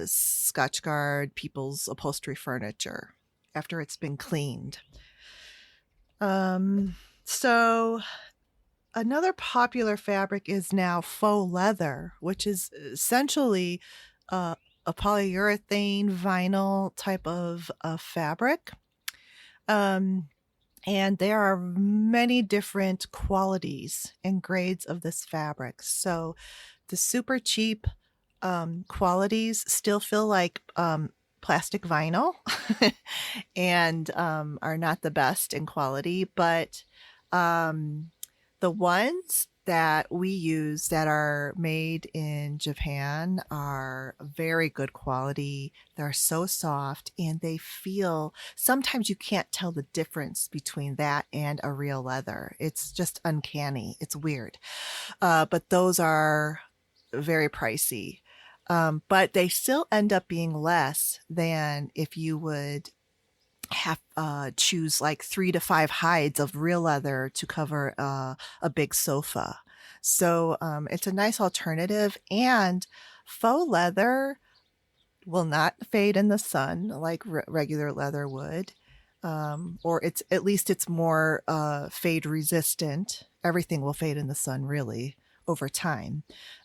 [SPEAKER 1] Scotch guard people's upholstery furniture after it's been cleaned. So another popular fabric is now faux leather, which is essentially a polyurethane vinyl type of fabric. And there are many different qualities and grades of this fabric. So the super cheap qualities still feel like plastic vinyl and are not the best in quality. But the ones that we use that are made in Japan are very good quality. They're so soft, and they feel, sometimes you can't tell the difference between that and a real leather. It's just uncanny. It's weird. But those are very pricey. But they still end up being less than if you would have choose like 3 to 5 hides of real leather to cover a big sofa. So it's a nice alternative, and faux leather will not fade in the sun like regular leather would. or it's at least it's more fade resistant. Everything will fade in the sun really over time.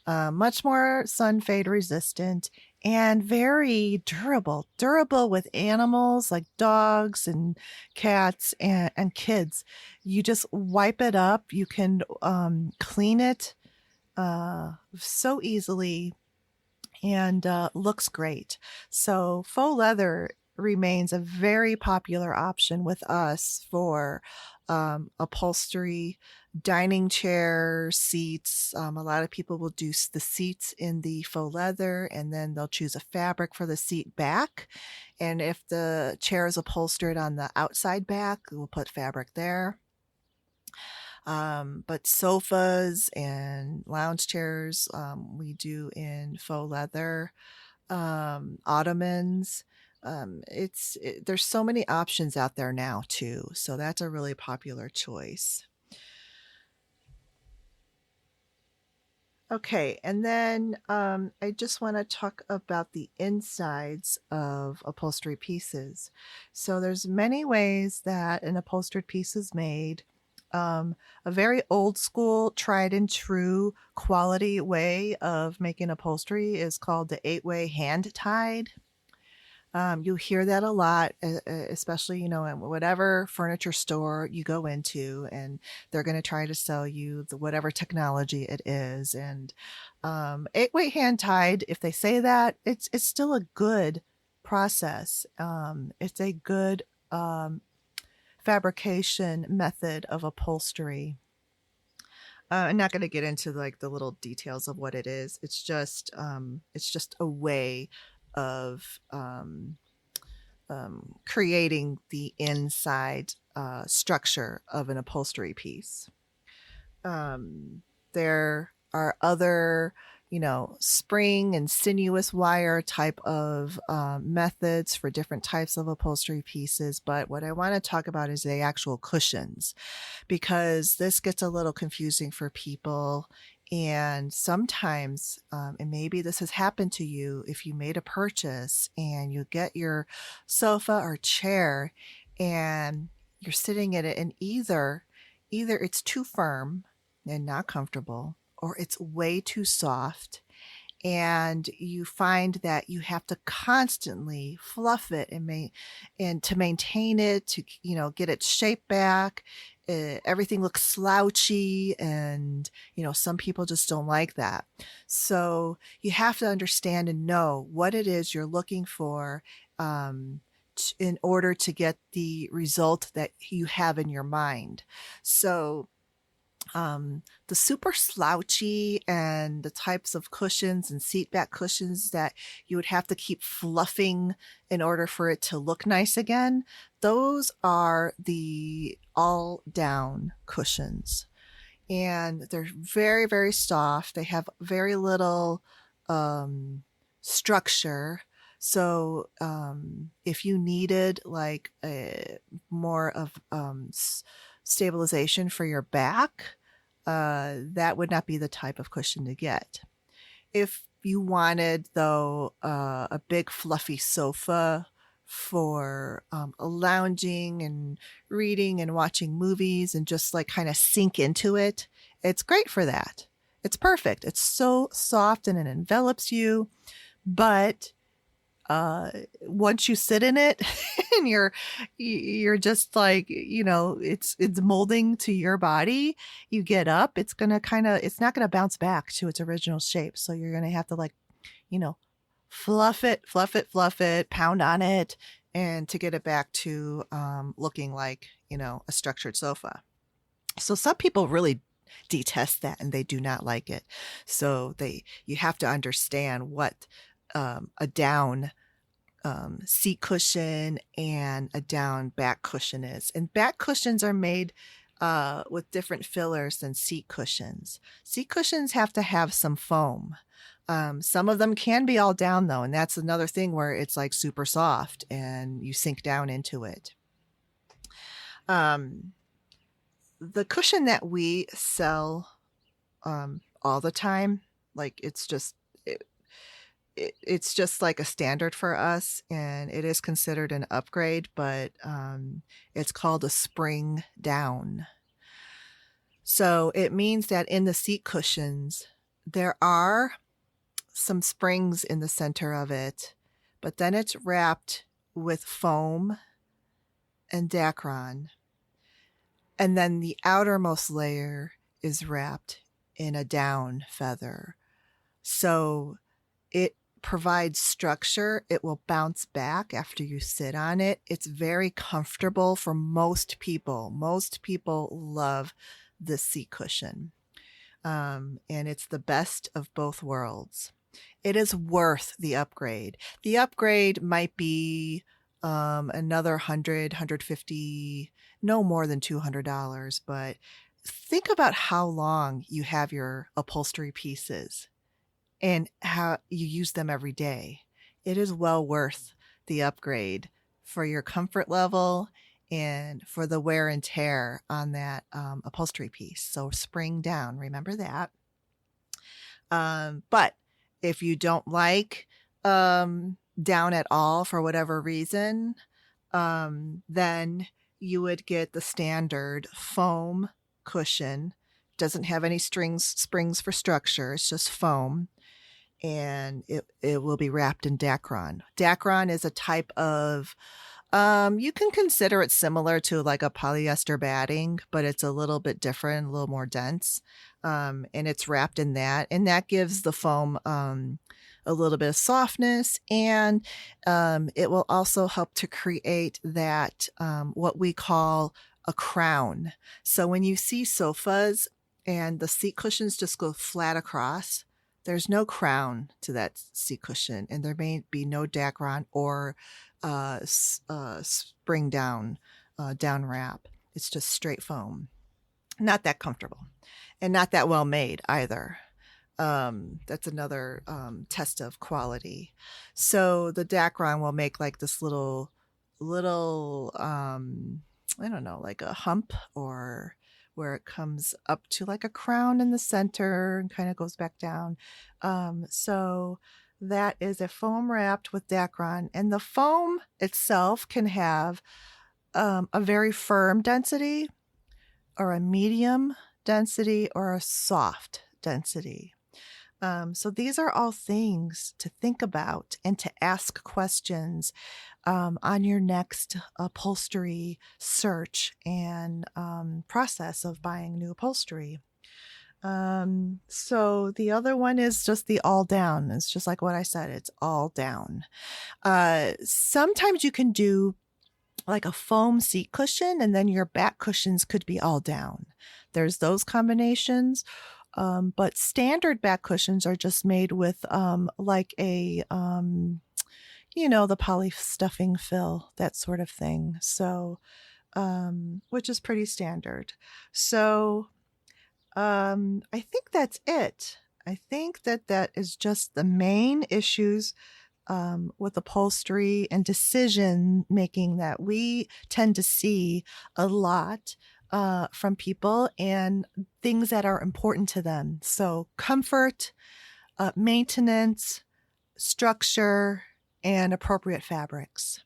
[SPEAKER 1] Much more sun fade resistant and very durable with animals like dogs and cats and kids. You just wipe it up. You can clean it so easily and looks great. So faux leather remains a very popular option with us for upholstery, dining chair, seats. A lot of people will do the seats in the faux leather and then they'll choose a fabric for the seat back. And if the chair is upholstered on the outside back, we'll put fabric there. But sofas and lounge chairs, we do in faux leather, ottomans. There's so many options out there now too. So that's a really popular choice. Okay, and then I just want to talk about the insides of upholstery pieces. So there's many ways that an upholstered piece is made. A very old school, tried and true quality way of making upholstery is called the 8-way hand tied. You hear that a lot, especially, in whatever furniture store you go into, and they're going to try to sell you whatever technology it is. And 8-way hand tied, if they say that, it's still a good process. It's a good fabrication method of upholstery. I'm not going to get into like the little details of what it is. It's just a way of creating the inside structure of an upholstery piece. There are other, spring and sinuous wire type of methods for different types of upholstery pieces. But what I want to talk about is the actual cushions, because this gets a little confusing for people. And sometimes, and maybe this has happened to you, if you made a purchase and you get your sofa or chair and you're sitting in it, and either it's too firm and not comfortable, or it's way too soft, and you find that you have to constantly fluff it and to maintain it, to get its shape back. Everything looks slouchy, and some people just don't like that. So you have to understand and know what it is you're looking for in order to get the result that you have in your mind. So the super slouchy and the types of cushions and seat back cushions that you would have to keep fluffing in order for it to look nice again, those are the all down cushions. And they're very, very soft. They have very little structure. So if you needed like more of stabilization for your back, that would not be the type of cushion to get. If you wanted, though, a big fluffy sofa for lounging and reading and watching movies and just like kind of sink into it, it's great for that. It's perfect. It's so soft and it envelops you. But once you sit in it and you're just like, it's molding to your body, you get up, it's not going to bounce back to its original shape. So you're going to have to like, fluff it, pound on it, and to get it back to looking like, a structured sofa. So some people really detest that and they do not like it. So you have to understand what a down seat cushion and a down back cushion is. And back cushions are made with different fillers than seat cushions. Seat cushions have to have some foam. Some of them can be all down though, and that's another thing where it's like super soft and you sink down into it. The cushion that we sell all the time, like it's just like a standard for us, and it is considered an upgrade, but it's called a spring down. So it means that in the seat cushions, there are some springs in the center of it, but then it's wrapped with foam and Dacron. And then the outermost layer is wrapped in a down feather. So it provides structure. It will bounce back after you sit on it. It's very comfortable for most people. Most people love this seat cushion. And it's the best of both worlds. It is worth the upgrade. The upgrade might be another 150, no more than $200, but think about how long you have your upholstery pieces and how you use them every day. It is well worth the upgrade for your comfort level and for the wear and tear on that upholstery piece. So spring down, remember that. But if you don't like down at all for whatever reason, then you would get the standard foam cushion. Doesn't have any springs for structure. It's just foam. And it will be wrapped in Dacron. Dacron is a type of, you can consider it similar to like a polyester batting, but it's a little bit different, a little more dense. And it's wrapped in that. And that gives the foam a little bit of softness. And it will also help to create that, what we call a crown. So when you see sofas and the seat cushions just go flat across, there's no crown to that seat cushion, and there may be no Dacron or spring down wrap. It's just straight foam. Not that comfortable, and not that well made either. That's another test of quality. So the Dacron will make like this little I don't know, like a hump, or where it comes up to like a crown in the center and kind of goes back down. So that is a foam wrapped with Dacron, and the foam itself can have a very firm density, or a medium density, or a soft density. So these are all things to think about and to ask questions on your next upholstery search and process of buying new upholstery. So the other one is just the all down. It's just like what I said, it's all down. Sometimes you can do like a foam seat cushion, and then your back cushions could be all down. There's those combinations. But standard back cushions are just made with like a the poly stuffing fill, that sort of thing. So, which is pretty standard. So, I think that's it. I think that is just the main issues with upholstery and decision making that we tend to see a lot from people, and things that are important to them. So comfort, maintenance, structure, and appropriate fabrics.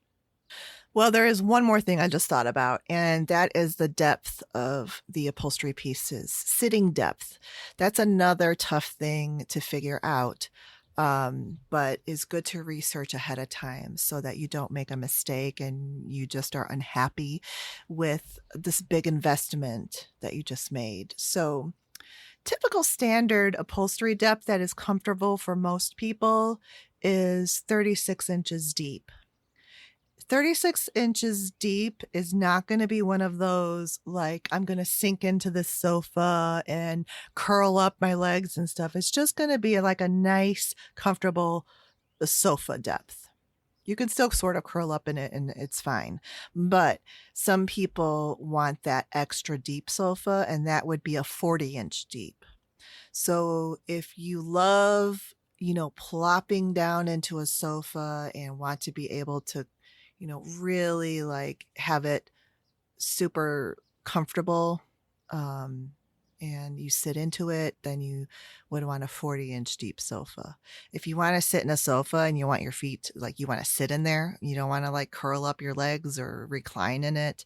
[SPEAKER 1] Well, there is one more thing I just thought about, and that is the depth of the upholstery pieces, sitting depth. That's another tough thing to figure out, but is good to research ahead of time so that you don't make a mistake and you just are unhappy with this big investment that you just made. So typical standard upholstery depth that is comfortable for most people is 36 inches deep. 36 inches deep is not going to be one of those, like, I'm going to sink into this sofa and curl up my legs and stuff. It's just going to be like a nice, comfortable sofa depth. You can still sort of curl up in it and it's fine. But some people want that extra deep sofa, and that would be a 40-inch deep. So if you love, plopping down into a sofa and want to be able to, really like have it super comfortable, and you sit into it, then you would want a 40-inch deep sofa. If you want to sit in a sofa and you want your feet, like you want to sit in there, you don't want to like curl up your legs or recline in it,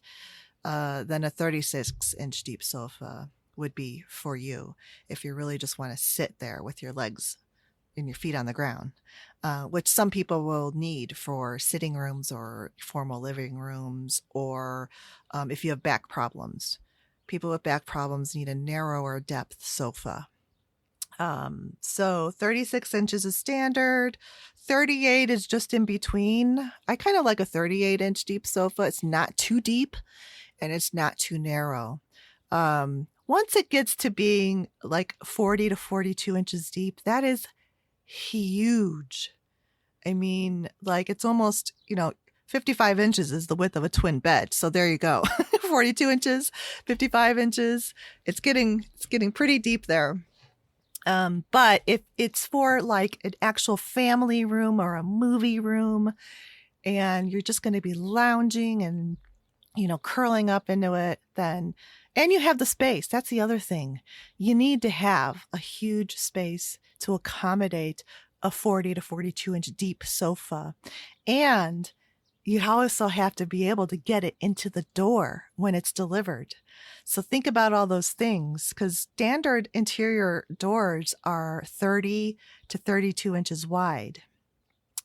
[SPEAKER 1] then a 36-inch deep sofa would be for you if you really just want to sit there with your legs and your feet on the ground, which some people will need for sitting rooms or formal living rooms, or if you have back problems. People with back problems need a narrower depth sofa. So 36 inches is standard. 38 is just in between. I kind of like a 38-inch deep sofa. It's not too deep and it's not too narrow. Once it gets to being like 40 to 42 inches deep, that is huge. I mean, like it's almost, 55 inches is the width of a twin bed. So there you go. 42 inches, 55 inches. It's getting pretty deep there. But if it's for like an actual family room or a movie room, and you're just going to be lounging and, curling up into it, and you have the space. That's the other thing. You need to have a huge space to accommodate a 40 to 42 inch deep sofa. And you also have to be able to get it into the door when it's delivered. So think about all those things, because standard interior doors are 30 to 32 inches wide.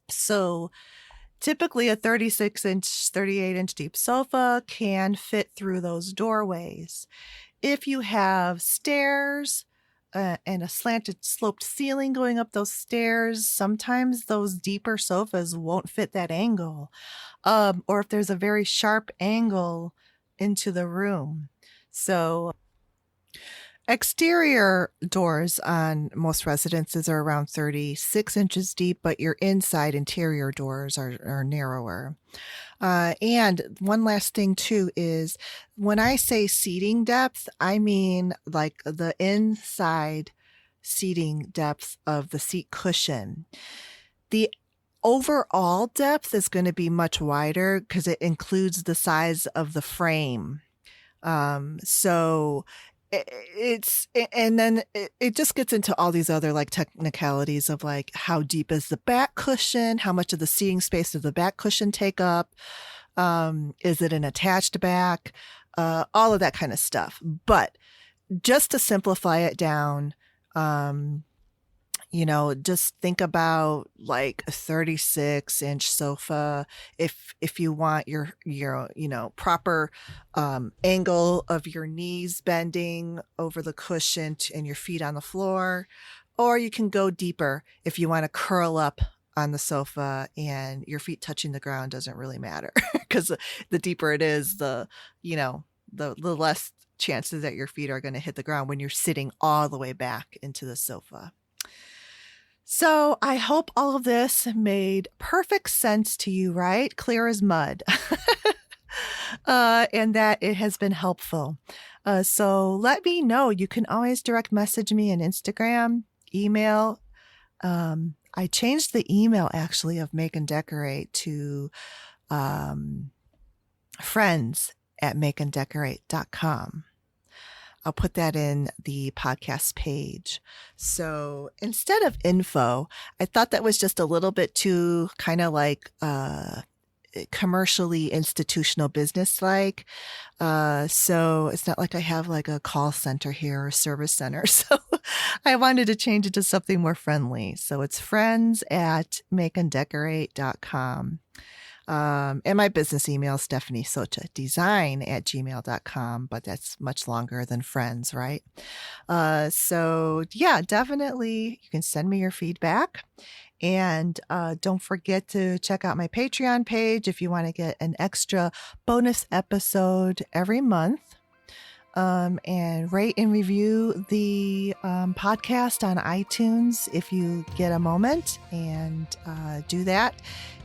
[SPEAKER 1] So typically a 36-inch, 38-inch deep sofa can fit through those doorways. If you have stairs and a slanted sloped ceiling going up those stairs, sometimes those deeper sofas won't fit that angle. Or if there's a very sharp angle into the room. So exterior doors on most residences are around 36 inches deep, but your inside interior doors are narrower. And one last thing too is when I say seating depth, I mean like the inside seating depth of the seat cushion. The overall depth is going to be much wider because it includes the size of the frame. So it just gets into all these other like technicalities of like how deep is the back cushion, how much of the seating space does the back cushion take up, is it an attached back, all of that kind of stuff. But just to simplify it down, just think about like a 36-inch sofa. If you want your proper angle of your knees bending over the cushion and your feet on the floor, or you can go deeper if you want to curl up on the sofa and your feet touching the ground doesn't really matter, because the deeper it is, the less chances that your feet are going to hit the ground when you're sitting all the way back into the sofa. So I hope all of this made perfect sense to you, right? Clear as mud. And that it has been helpful. So let me know. You can always direct message me on Instagram, email. I changed the email actually of Make and Decorate to friends@makeanddecorate.com. I'll put that in the podcast page. So instead of info, I thought that was just a little bit too kind of like commercially institutional business like. So it's not like I have like a call center here or service center. So I wanted to change it to something more friendly. So it's friends@makeanddecorate.com. And my business email is Stephanie Socha design@gmail.com, but that's much longer than friends, right? So yeah, definitely you can send me your feedback, and don't forget to check out my Patreon page if you want to get an extra bonus episode every month. And rate and review the podcast on iTunes if you get a moment, and do that.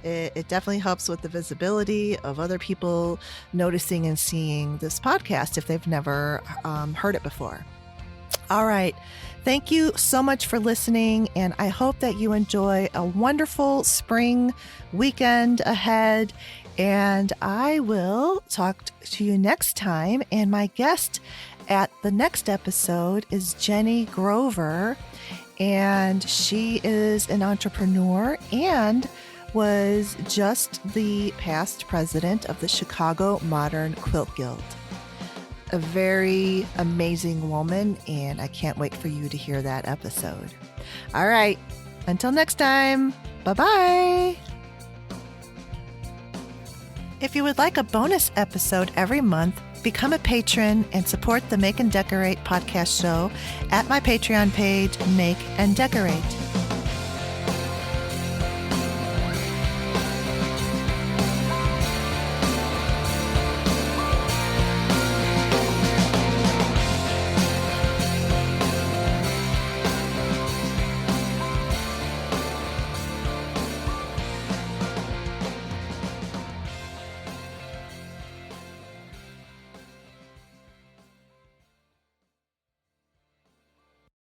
[SPEAKER 1] It definitely helps with the visibility of other people noticing and seeing this podcast if they've never heard it before. All right. Thank you so much for listening, and I hope that you enjoy a wonderful spring weekend ahead. And I will talk to you next time. And my guest at the next episode is Jenny Grover. And she is an entrepreneur and was just the past president of the Chicago Modern Quilt Guild. A very amazing woman, and I can't wait for you to hear that episode. All right, until next time, bye-bye. If you would like a bonus episode every month, become a patron and support the Make and Decorate podcast show at my Patreon page, Make and Decorate.